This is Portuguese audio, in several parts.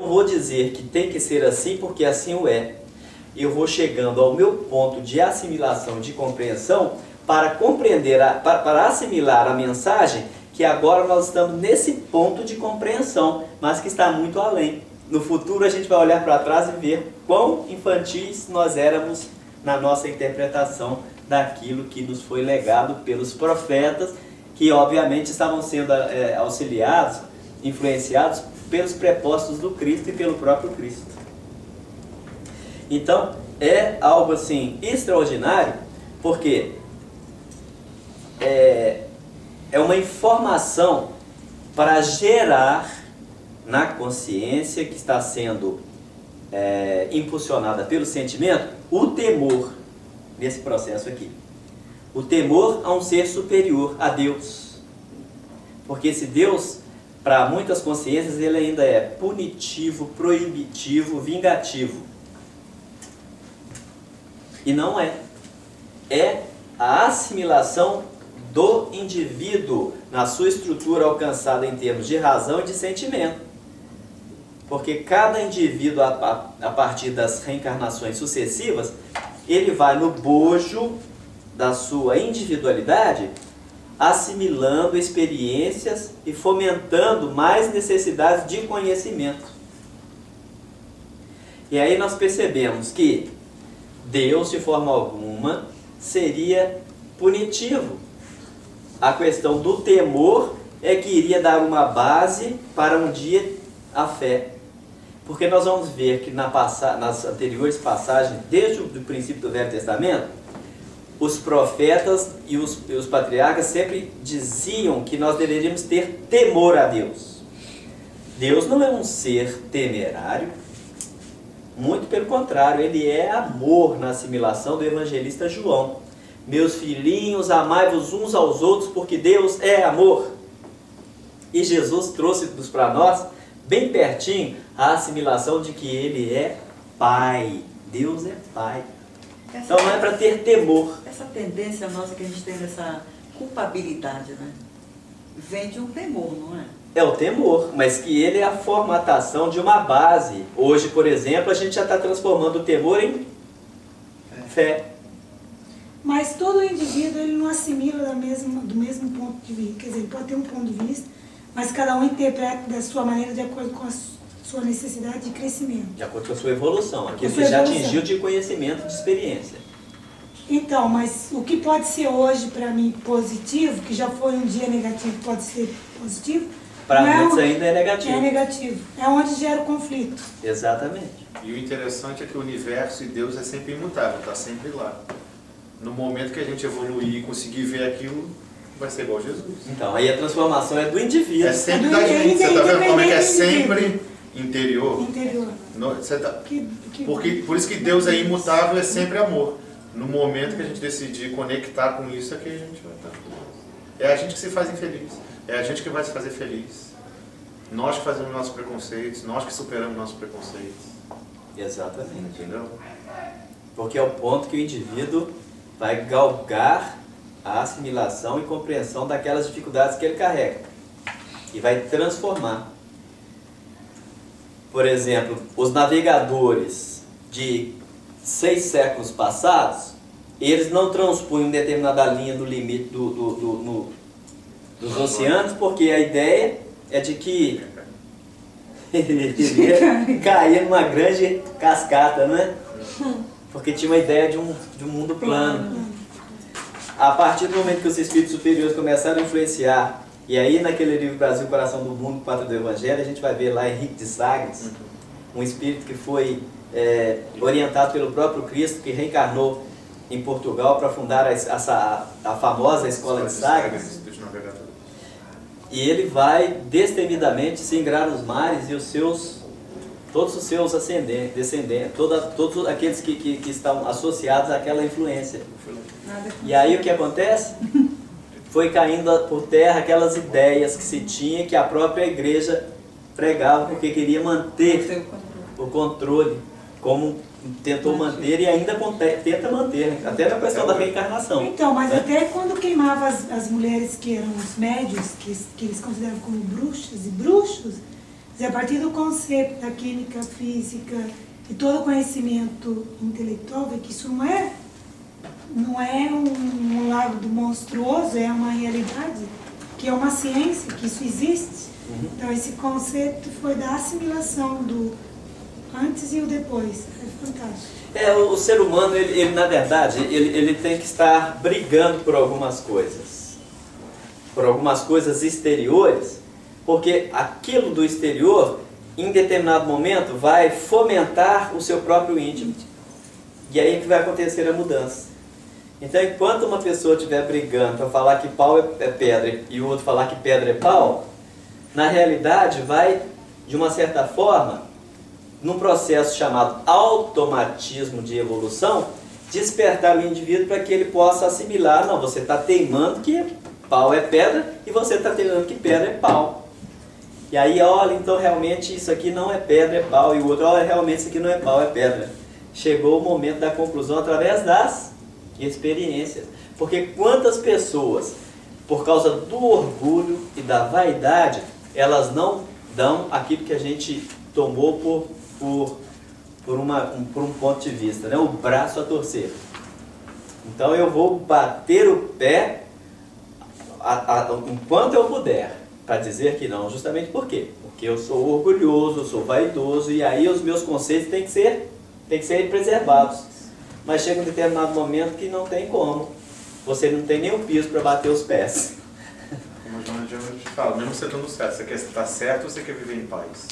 Não vou dizer que tem que ser assim porque assim o é. Eu vou chegando ao meu ponto de assimilação, de compreensão, para compreender, para assimilar a mensagem, que agora nós estamos nesse ponto de compreensão, mas que está muito além. No futuro a gente vai olhar para trás e ver quão infantis nós éramos na nossa interpretação daquilo que nos foi legado pelos profetas, que obviamente estavam sendo auxiliados, influenciados pelos prepostos do Cristo e pelo próprio Cristo. Então, é algo assim extraordinário, porque é uma informação para gerar na consciência que está sendo impulsionada pelo sentimento, o temor nesse processo aqui. O temor a um ser superior, a Deus. Porque esse Deus, para muitas consciências, ele ainda é punitivo, proibitivo, vingativo. E não é. É a assimilação do indivíduo na sua estrutura alcançada em termos de razão e de sentimento. Porque cada indivíduo, a partir das reencarnações sucessivas, ele vai no bojo da sua individualidade, assimilando experiências e fomentando mais necessidades de conhecimento. E aí nós percebemos que Deus, de forma alguma, seria punitivo. A questão do temor é que iria dar uma base para um dia a fé. Porque nós vamos ver que nas anteriores passagens, desde o princípio do Velho Testamento, os profetas e os patriarcas sempre diziam que nós deveríamos ter temor a Deus. Deus não é um ser temerário, muito pelo contrário, ele é amor na assimilação do evangelista João. Meus filhinhos, amai-vos uns aos outros, porque Deus é amor. E Jesus trouxe-nos para nós, bem pertinho, a assimilação de que ele é Pai. Deus é Pai. Então não é para ter temor. Essa tendência nossa que a gente tem dessa culpabilidade, né? Vem de um temor, não é? É o temor, mas que ele é a formatação de uma base. Hoje, por exemplo, a gente já está transformando o temor em fé. Mas todo indivíduo ele não assimila do mesmo ponto de vista. Quer dizer, ele pode ter um ponto de vista, mas cada um interpreta da sua maneira de acordo com a sua necessidade de crescimento. De acordo com a sua evolução, aquilo que já atingiu de conhecimento, de experiência. Então, mas o que pode ser hoje para mim positivo, que já foi um dia negativo, pode ser positivo, para muitos ainda é negativo. É negativo. É onde gera o conflito. Exatamente. E o interessante é que o universo e Deus é sempre imutável, está sempre lá. No momento que a gente evoluir e conseguir ver aquilo, vai ser igual a Jesus. Então, aí a transformação é do indivíduo. É sempre da gente. Você está vendo como é que é sempre interior? Interior. Por isso que Deus é imutável, é sempre amor. No momento que a gente decidir conectar com isso, é que a gente vai estar. É a gente que se faz infeliz. É a gente que vai se fazer feliz. Nós que fazemos nossos preconceitos, nós que superamos nossos preconceitos. Exatamente. Entendeu? Porque é o ponto que o indivíduo vai galgar a assimilação e compreensão daquelas dificuldades que ele carrega. E vai transformar. Por exemplo, os navegadores de 6 séculos passados, eles não transpunham determinada linha no limite dos oceanos, porque a ideia é de que ele iria cair numa grande cascata, né? Porque tinha uma ideia de um mundo plano. A partir do momento que os espíritos superiores começaram a influenciar, e aí naquele livro Brasil, Coração do Mundo, Pátria do Evangelho, a gente vai ver lá Henrique de Sagres, um espírito que foi orientado pelo próprio Cristo, que reencarnou em Portugal para fundar a famosa Escola de Sagres. E ele vai destemidamente singrar os mares e todos os seus descendentes, todos aqueles que estão associados àquela influência. E aí o que acontece? Foi caindo por terra aquelas ideias que se tinha, que a própria igreja pregava, porque queria manter o controle, como tentou manter e ainda tenta manter, até na questão da reencarnação. Então, mas até quando queimava as mulheres que eram os médios, que eles consideravam como bruxas e bruxos, Mas a partir do conceito da química, física e todo o conhecimento intelectual, vê que isso não é um lado monstruoso, é uma realidade, que é uma ciência, que isso existe. Então esse conceito foi da assimilação do antes e o depois. É fantástico. O ser humano, ele na verdade, ele tem que estar brigando por algumas coisas exteriores, porque aquilo do exterior, em determinado momento, vai fomentar o seu próprio íntimo. E aí é que vai acontecer a mudança. Então, enquanto uma pessoa estiver brigando para falar que pau é pedra e o outro falar que pedra é pau, na realidade vai, de uma certa forma, num processo chamado automatismo de evolução, despertar o indivíduo para que ele possa assimilar, não, você está teimando que pau é pedra e você está teimando que pedra é pau. E aí, olha, então realmente isso aqui não é pedra, é pau, e o outro, olha, realmente isso aqui não é pau, é pedra. Chegou o momento da conclusão através das experiências. Porque quantas pessoas, por causa do orgulho e da vaidade, elas não dão aquilo que a gente tomou por um ponto de vista, né? O braço a torcer. Então eu vou bater o pé enquanto eu puder, para dizer que não. Justamente por quê? Porque eu sou orgulhoso, eu sou vaidoso, e aí os meus conceitos têm que ser preservados. Mas chega um determinado momento que não tem como. Você não tem nem o piso para bater os pés. Como eu te falo, mesmo você estando certo, você quer estar certo ou você quer viver em paz?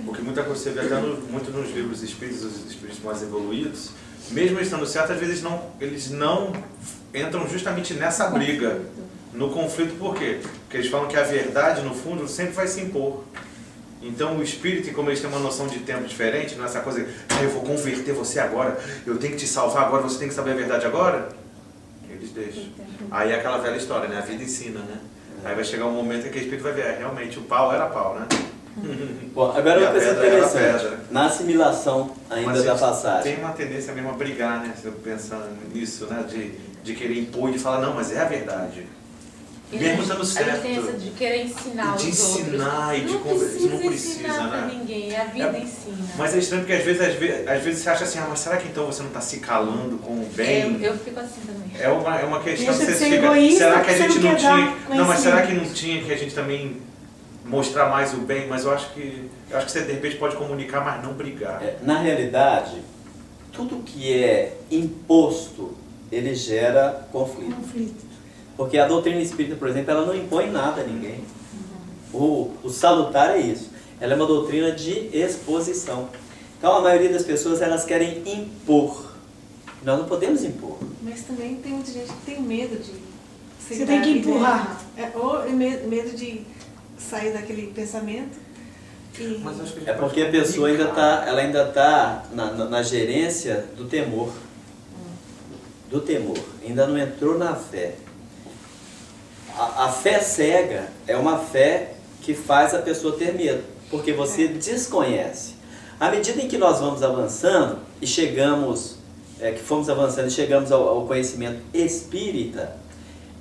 Porque muita coisa você vê até muito nos livros espíritos, os espíritos mais evoluídos, mesmo estando certo, às vezes eles não entram justamente nessa briga, no conflito. Por quê? Porque eles falam que a verdade, no fundo, sempre vai se impor. Então o espírito, como eles têm uma noção de tempo diferente, não é essa coisa, eu vou converter você agora, eu tenho que te salvar agora, você tem que saber a verdade agora, eles deixam. Aí é aquela velha história, né? A vida ensina, né? Aí vai chegar um momento em que o espírito vai ver, realmente, o pau era pau, né? Bom, agora uma coisa interessante, pedra. na assimilação ainda da passagem. Tem uma tendência mesmo a brigar, né? Você pensando nisso, né? De querer impor e de falar, não, mas é a verdade. Mesmo estando certo. A diferença de querer ensinar de os ensinar outros. e de conversar. Não precisa, ensinar pra né? ninguém, a vida ensina. Mas é estranho porque às vezes você acha assim, mas será que então você não está se calando com o bem? Eu fico assim também. É uma questão Deixa que de você ser fica. egoísta, Será que a gente você não não quer tinha. dar Não, mas será que conhecimento? não tinha que a gente também mostrar mais o bem? Mas eu acho que você de repente pode comunicar, mas não brigar. Na realidade, tudo que é imposto, ele gera conflito. Porque a doutrina espírita, por exemplo, ela não impõe nada a ninguém. O salutar é isso. Ela é uma doutrina de exposição. Então a maioria das pessoas, elas querem impor. Nós não podemos impor. Mas também tem muita gente que tem medo de Você tem que empurrar. Ou medo de sair daquele pensamento. Mas acho que a gente É porque a pessoa ainda está na gerência do temor. Do temor. Ainda não entrou na fé. A fé cega é uma fé que faz a pessoa ter medo, porque você desconhece. À medida em que nós vamos avançando e chegamos ao conhecimento espírita,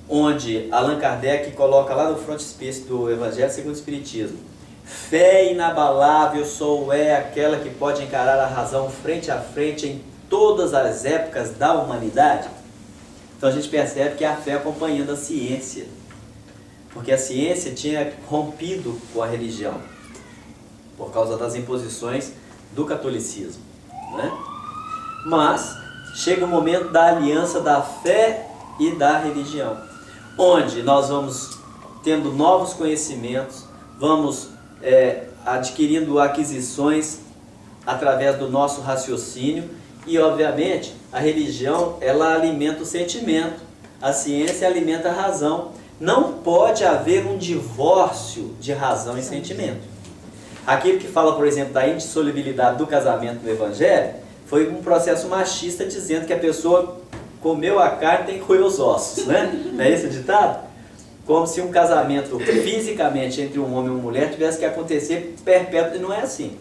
onde Allan Kardec coloca lá no frontispício do Evangelho segundo o Espiritismo, fé inabalável só é aquela que pode encarar a razão frente a frente em todas as épocas da humanidade. Então a gente percebe que a fé acompanhando a ciência, porque a ciência tinha rompido com a religião, por causa das imposições do catolicismo, né? Mas chega o momento da aliança da fé e da religião, onde nós vamos tendo novos conhecimentos, vamos adquirindo aquisições através do nosso raciocínio, e obviamente a religião, ela alimenta o sentimento, a ciência alimenta a razão. Não pode haver um divórcio de razão e sentimento. Aquele que fala, por exemplo, da indissolubilidade do casamento no Evangelho, foi um processo machista dizendo que a pessoa comeu a carne tem que roer os ossos, né? Não é esse o ditado? Como se um casamento fisicamente entre um homem e uma mulher tivesse que acontecer perpétuo, e não é assim.